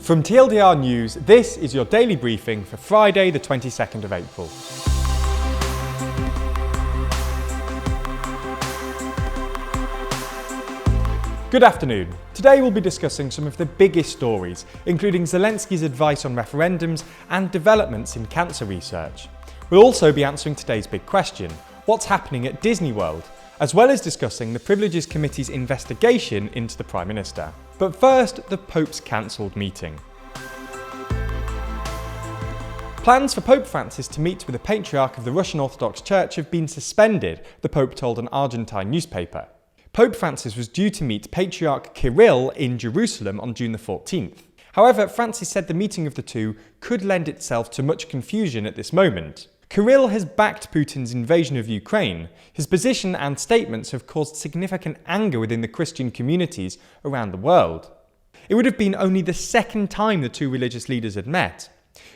From TLDR News, this is your daily briefing for Friday the 22nd of April. Good afternoon. Today we'll be discussing some of the biggest stories, including Zelenskyy's advice on referendums and developments in cancer research. We'll also be answering today's big question, what's happening at Disney World, as well as discussing the Privileges Committee's investigation into the Prime Minister. But first, the Pope's cancelled meeting. Plans for Pope Francis to meet with the Patriarch of the Russian Orthodox Church have been suspended, the Pope told an Argentine newspaper. Pope Francis was due to meet Patriarch Kirill in Jerusalem on June the 14th. However, Francis said the meeting of the two could lend itself to much confusion at this moment. Kirill has backed Putin's invasion of Ukraine. His position and statements have caused significant anger within the Christian communities around the world. It would have been only the second time the two religious leaders had met.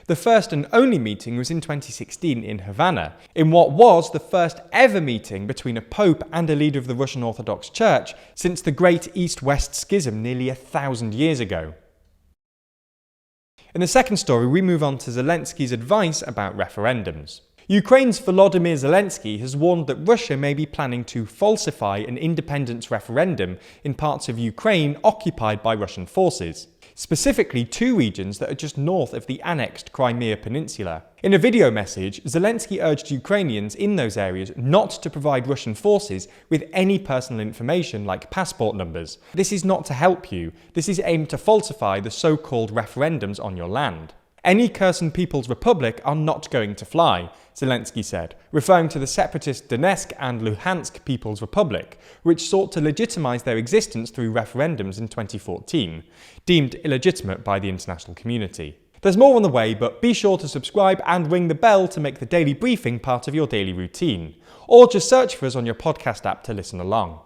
The first and only meeting was in 2016 in Havana, in what was the first ever meeting between a pope and a leader of the Russian Orthodox Church since the Great East-West Schism nearly 1,000 years ago. In the second story, we move on to Zelenskyy's advice about referendums. Ukraine's Volodymyr Zelenskyy has warned that Russia may be planning to falsify an independence referendum in parts of Ukraine occupied by Russian forces, specifically two regions that are just north of the annexed Crimea Peninsula. In a video message, Zelenskyy urged Ukrainians in those areas not to provide Russian forces with any personal information like passport numbers. This is not to help you. This is aimed to falsify the so-called referendums on your land. Any Kherson People's Republic are not going to fly, Zelenskyy said, referring to the separatist Donetsk and Luhansk People's Republic, which sought to legitimize their existence through referendums in 2014, deemed illegitimate by the international community. There's more on the way, but be sure to subscribe and ring the bell to make the daily briefing part of your daily routine, or just search for us on your podcast app to listen along.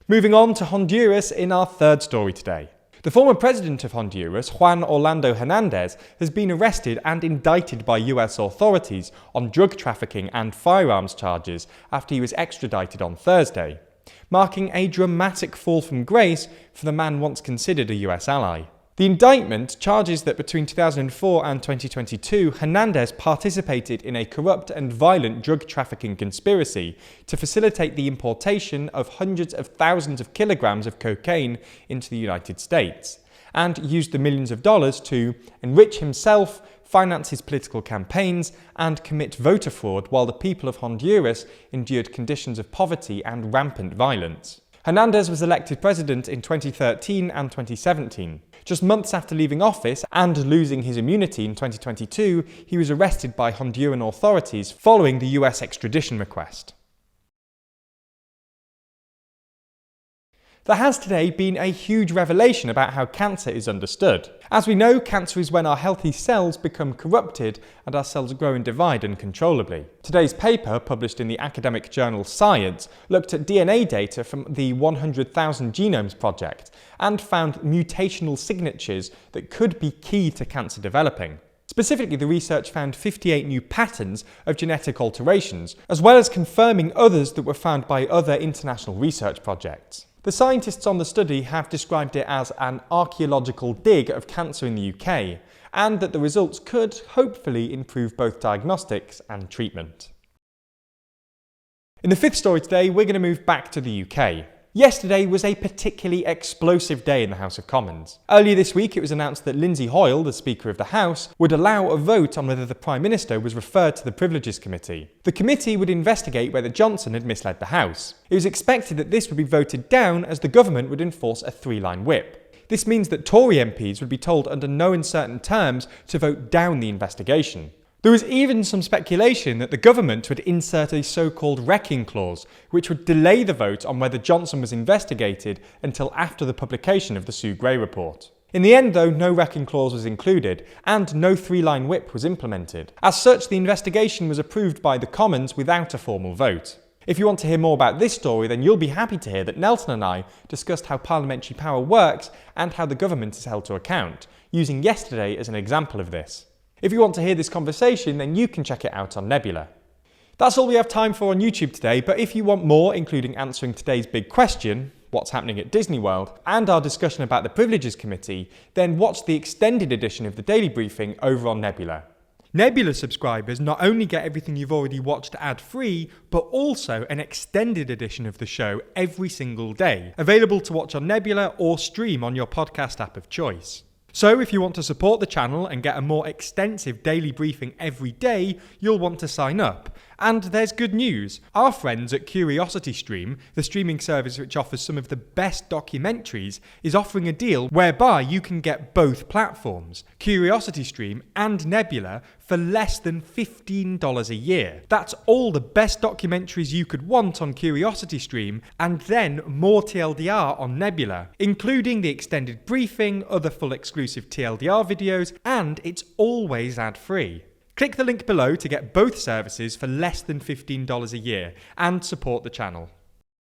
Moving on to Honduras in our third story today. The former president of Honduras, Juan Orlando Hernández, has been arrested and indicted by US authorities on drug trafficking and firearms charges after he was extradited on Thursday, marking a dramatic fall from grace for the man once considered a US ally. The indictment charges that between 2004 and 2022, Hernández participated in a corrupt and violent drug trafficking conspiracy to facilitate the importation of hundreds of thousands of kilograms of cocaine into the United States, and used the millions of dollars to enrich himself, finance his political campaigns, and commit voter fraud while the people of Honduras endured conditions of poverty and rampant violence. Hernández was elected president in 2013 and 2017. Just months after leaving office and losing his immunity in 2022, he was arrested by Honduran authorities following the US extradition request. There has today been a huge revelation about how cancer is understood. As we know, cancer is when our healthy cells become corrupted and our cells grow and divide uncontrollably. Today's paper, published in the academic journal Science, looked at DNA data from the 100,000 Genomes Project and found mutational signatures that could be key to cancer developing. Specifically, the research found 58 new patterns of genetic alterations, as well as confirming others that were found by other international research projects. The scientists on the study have described it as an archaeological dig of cancer in the UK, and that the results could hopefully improve both diagnostics and treatment. In the fifth story today, we're going to move back to the UK. Yesterday was a particularly explosive day in the House of Commons. Earlier this week, it was announced that Lindsay Hoyle, the Speaker of the House, would allow a vote on whether the Prime Minister was referred to the Privileges Committee. The committee would investigate whether Johnson had misled the House. It was expected that this would be voted down as the government would enforce a three-line whip. This means that Tory MPs would be told under no uncertain terms to vote down the investigation. There was even some speculation that the government would insert a so-called wrecking clause, which would delay the vote on whether Johnson was investigated until after the publication of the Sue Gray report. In the end, though, no wrecking clause was included, and no three-line whip was implemented. As such, the investigation was approved by the Commons without a formal vote. If you want to hear more about this story, then you'll be happy to hear that Nelson and I discussed how parliamentary power works and how the government is held to account, using yesterday as an example of this. If you want to hear this conversation, then you can check it out on Nebula. That's all we have time for on YouTube today, but if you want more, including answering today's big question, what's happening at Disney World, and our discussion about the Privileges Committee, then watch the extended edition of the Daily Briefing over on Nebula. Nebula subscribers not only get everything you've already watched ad-free, but also an extended edition of the show every single day, available to watch on Nebula or stream on your podcast app of choice. So if you want to support the channel and get a more extensive daily briefing every day, you'll want to sign up. And there's good news. Our friends at CuriosityStream, the streaming service which offers some of the best documentaries, is offering a deal whereby you can get both platforms, CuriosityStream and Nebula, for less than $15 a year. That's all the best documentaries you could want on CuriosityStream, and then more TLDR on Nebula, including the extended briefing, other full exclusive TLDR videos, and it's always ad-free. Click the link below to get both services for less than $15 a year and support the channel.